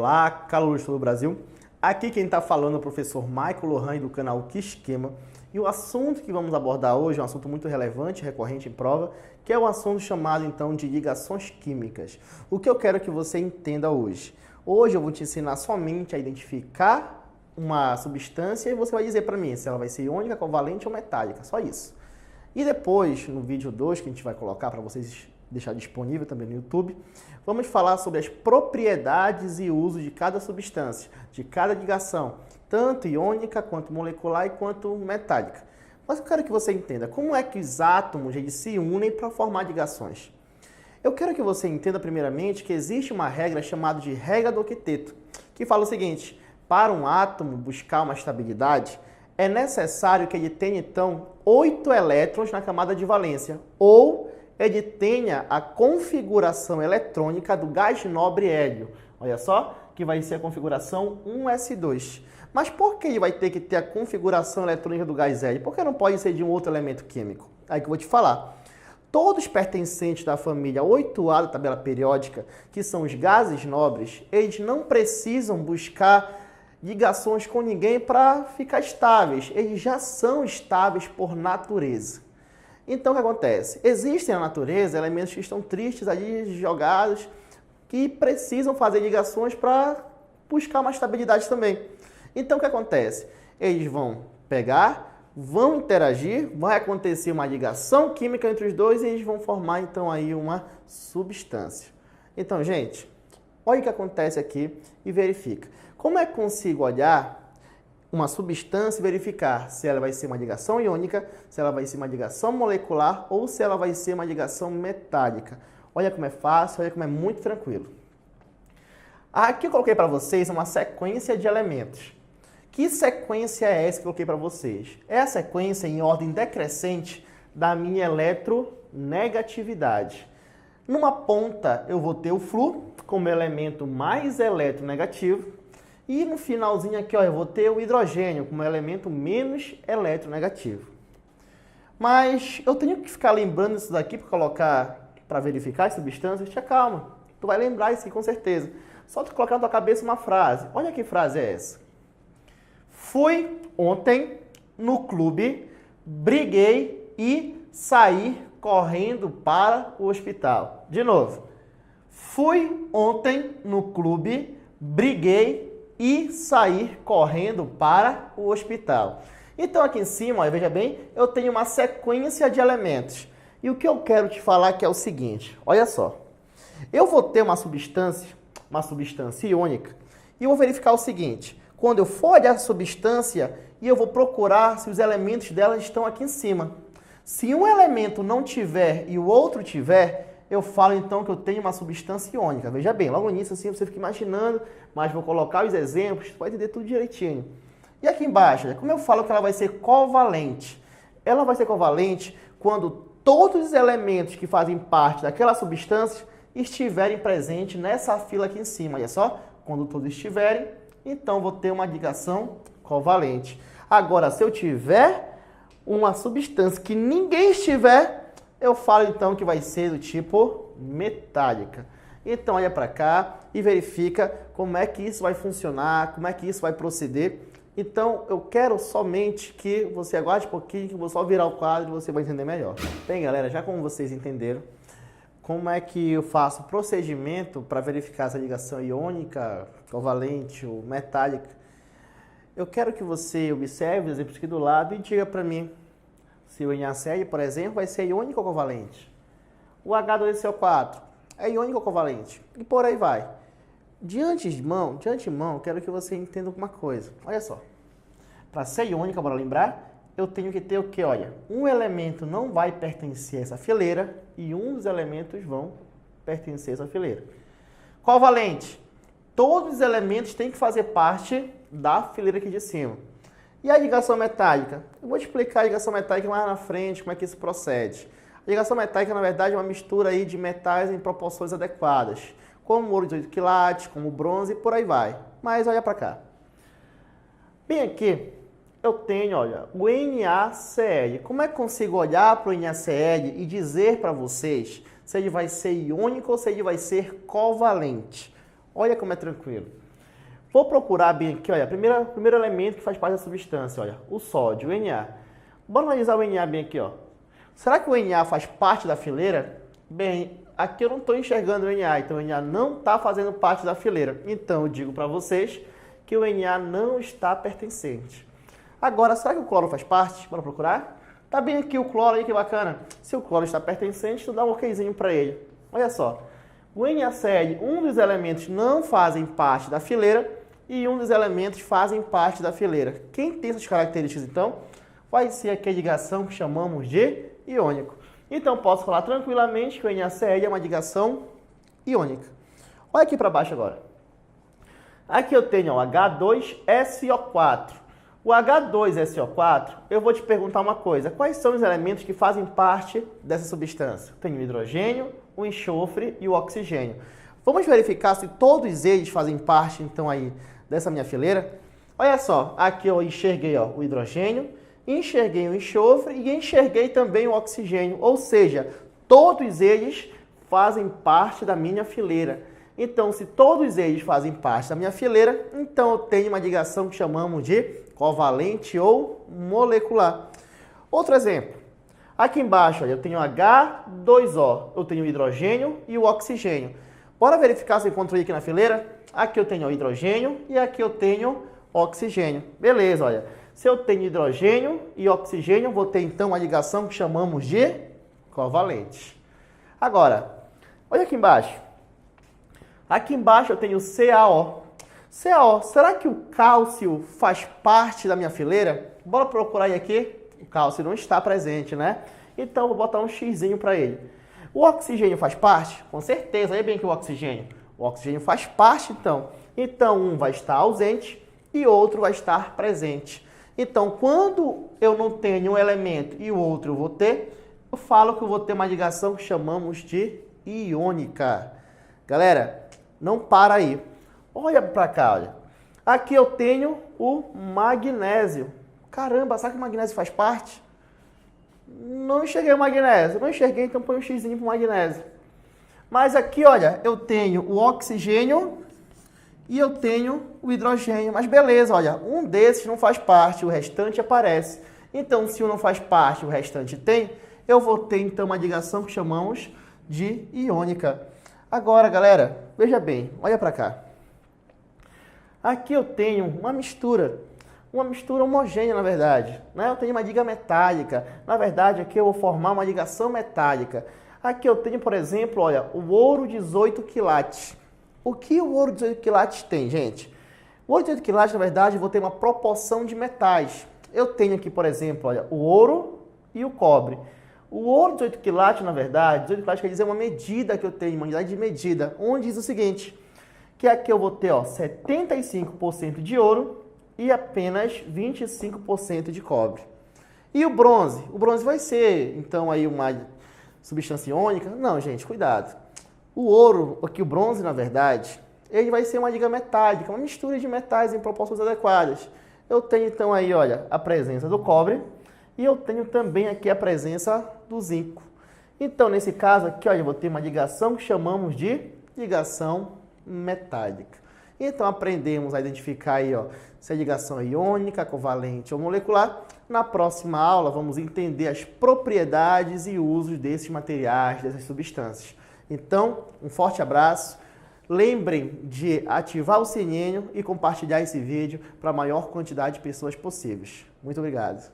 Olá, calouros do Brasil. Aqui quem está falando é o professor Michael Lohan do canal Que Esquema. E o assunto que vamos abordar hoje é um assunto muito relevante, recorrente em prova, que é o assunto chamado então de ligações químicas. O que eu quero que você entenda hoje? Hoje eu vou te ensinar somente a identificar uma substância e você vai dizer para mim se ela vai ser iônica, covalente ou metálica, só isso. E depois, no vídeo 2, que a gente vai colocar para vocês deixar disponível também no YouTube, vamos falar sobre as propriedades e uso de cada substância, de cada ligação, tanto iônica, quanto molecular e quanto metálica. Mas eu quero que você entenda como é que os átomos eles se unem para formar ligações. Eu quero que você entenda primeiramente que existe uma regra chamada de regra do octeto, que fala o seguinte: para um átomo buscar uma estabilidade, é necessário que ele tenha então 8 elétrons na camada de valência, ou ele tenha a configuração eletrônica do gás nobre hélio. Olha só, que vai ser a configuração 1s2. Mas por que ele vai ter que ter a configuração eletrônica do gás hélio? Por que não pode ser de um outro elemento químico? Aí que eu vou te falar. Todos pertencentes da família 8A da tabela periódica, que são os gases nobres, eles não precisam buscar ligações com ninguém para ficar estáveis. Eles já são estáveis por natureza. Então, o que acontece? Existem na natureza elementos que estão tristes ali, jogados, que precisam fazer ligações para buscar uma estabilidade também. Então, o que acontece? Eles vão pegar, vão interagir, vai acontecer uma ligação química entre os dois e eles vão formar, então, aí uma substância. Então, gente, olha o que acontece aqui e verifica. Como é que consigo olhar uma substância e verificar se ela vai ser uma ligação iônica, se ela vai ser uma ligação molecular ou se ela vai ser uma ligação metálica? Olha como é fácil, olha como é muito tranquilo. Aqui eu coloquei para vocês uma sequência de elementos. Que sequência é essa que eu coloquei para vocês? É a sequência em ordem decrescente da minha eletronegatividade. Numa ponta eu vou ter o Flu como elemento mais eletronegativo. E no finalzinho aqui, ó, eu vou ter o hidrogênio como elemento menos eletronegativo. Mas eu tenho que ficar lembrando isso daqui para colocar, para verificar as substâncias? Te calma, tu vai lembrar isso aqui com certeza. Só tu colocar na tua cabeça uma frase. Olha que frase é essa. Fui ontem no clube, briguei e saí correndo para o hospital. De novo. Fui ontem no clube, briguei e sair correndo para o hospital. Então aqui em cima, ó, veja bem, eu tenho uma sequência de elementos. E o que eu quero te falar que é o seguinte, olha só. Eu vou ter uma substância iônica, e eu vou verificar o seguinte. Quando eu for olhar a substância, e eu vou procurar se os elementos dela estão aqui em cima. Se um elemento não tiver e o outro tiver, eu falo então que eu tenho uma substância iônica. Veja bem, logo nisso assim você fica imaginando, mas vou colocar os exemplos, você vai entender tudo direitinho. E aqui embaixo, como eu falo que ela vai ser covalente? Ela vai ser covalente quando todos os elementos que fazem parte daquela substância estiverem presentes nessa fila aqui em cima. Olha só, quando todos estiverem, então vou ter uma ligação covalente. Agora, se eu tiver uma substância que ninguém estiver, eu falo então que vai ser do tipo metálica. Então olha para cá e verifica como é que isso vai funcionar, como é que isso vai proceder. Então eu quero somente que você aguarde um pouquinho, que eu vou só virar o quadro e você vai entender melhor. Bem galera, já como vocês entenderam, como é que eu faço o procedimento para verificar essa ligação iônica, covalente ou metálica, eu quero que você observe os exemplos aqui do lado e diga para mim se o NaCl, por exemplo, vai ser iônico ou covalente. O H2SO4 é iônico ou covalente. E por aí vai. De antemão, eu quero que você entenda uma coisa. Olha só. Para ser iônica, bora lembrar, eu tenho que ter o quê? Olha, um elemento não vai pertencer a essa fileira e um dos elementos vão pertencer a essa fileira. Covalente. Todos os elementos têm que fazer parte da fileira aqui de cima. E a ligação metálica? Eu vou te explicar a ligação metálica mais na frente, como é que isso procede. A ligação metálica, na verdade, é uma mistura aí de metais em proporções adequadas, como o ouro de 8 quilates, como o bronze e por aí vai. Mas olha para cá. Bem aqui, eu tenho, olha, o NaCl. Como é que consigo olhar para o NaCl e dizer para vocês se ele vai ser iônico ou se ele vai ser covalente? Olha como é tranquilo. vou procurar bem aqui, olha, primeiro elemento que faz parte da substância, olha, o sódio, o Na. Bora analisar o Na bem aqui, ó. Será que o Na faz parte da fileira? Bem, aqui eu não estou enxergando o Na, então o Na não está fazendo parte da fileira. Então eu digo para vocês que o Na não está pertencente. Agora, será que o cloro faz parte? Bora procurar? Tá bem aqui o cloro aí, que bacana. Se o cloro está pertencente, tu dá um okzinho para ele. Olha só, o NaCl, um dos elementos não fazem parte da fileira e um dos elementos fazem parte da fileira. Quem tem essas características, então, vai ser aqui a ligação que chamamos de iônico. Então, posso falar tranquilamente que o NaCl é uma ligação iônica. Olha aqui para baixo agora. Aqui eu tenho o H2SO4. O H2SO4, eu vou te perguntar uma coisa. Quais são os elementos que fazem parte dessa substância? Tem o hidrogênio, o enxofre e o oxigênio. Vamos verificar se todos eles fazem parte, então, aí dessa minha fileira. Olha só, aqui eu enxerguei ó, o hidrogênio, enxerguei o enxofre e enxerguei também o oxigênio. Ou seja, todos eles fazem parte da minha fileira. Então, se todos eles fazem parte da minha fileira, então eu tenho uma ligação que chamamos de covalente ou molecular. Outro exemplo. Aqui embaixo, olha, eu tenho H2O, eu tenho o hidrogênio e o oxigênio. Bora verificar se eu encontro aqui na fileira? Aqui eu tenho o hidrogênio e aqui eu tenho oxigênio. Beleza, olha. Se eu tenho hidrogênio e oxigênio, vou ter então uma ligação que chamamos de covalente. Agora, olha aqui embaixo. Aqui embaixo eu tenho CaO. CaO, será que o cálcio faz parte da minha fileira? Bora procurar aí aqui. O cálcio não está presente, né? Então eu vou botar um xizinho para ele. O oxigênio faz parte? Com certeza. Olha bem que o oxigênio faz parte, então. Então um vai estar ausente e outro vai estar presente. Então quando eu não tenho um elemento e o outro eu vou ter, eu falo que eu vou ter uma ligação que chamamos de iônica. Galera, não para aí. Olha para cá, olha. Aqui eu tenho o magnésio. Caramba, será que o magnésio faz parte? Não enxerguei o magnésio. Não enxerguei, então põe um xizinho para o magnésio. Mas aqui, olha, eu tenho o oxigênio e eu tenho o hidrogênio. Mas beleza, olha, um desses não faz parte, o restante aparece. Então, se um não faz parte, o restante tem, eu vou ter, então, uma ligação que chamamos de iônica. Agora, galera, veja bem, olha para cá. Aqui eu tenho uma mistura homogênea, na verdade. Né? Eu tenho uma liga metálica. Na verdade, aqui eu vou formar uma ligação metálica. Aqui eu tenho, por exemplo, olha, o ouro 18 quilates. O que o ouro 18 quilates tem, gente? O ouro 18 quilates, na verdade, eu vou ter uma proporção de metais. Eu tenho aqui, por exemplo, olha, o ouro e o cobre. O ouro 18 quilates, na verdade, 18 quilates quer dizer uma medida que eu tenho, uma unidade de medida, onde diz o seguinte, que aqui eu vou ter ó, 75% de ouro e apenas 25% de cobre. E o bronze? O bronze vai ser, então, aí uma substância iônica? Não, gente, cuidado. O ouro, aqui o bronze, na verdade, ele vai ser uma liga metálica, uma mistura de metais em proporções adequadas. Eu tenho, então, aí, olha, a presença do cobre e eu tenho também aqui a presença do zinco. Então, nesse caso aqui, olha, eu vou ter uma ligação que chamamos de ligação metálica. Então, aprendemos a identificar aí, ó, se a ligação é iônica, covalente ou molecular. Na próxima aula, vamos entender as propriedades e usos desses materiais, dessas substâncias. Então, um forte abraço. Lembrem de ativar o sininho e compartilhar esse vídeo para a maior quantidade de pessoas possíveis. Muito obrigado.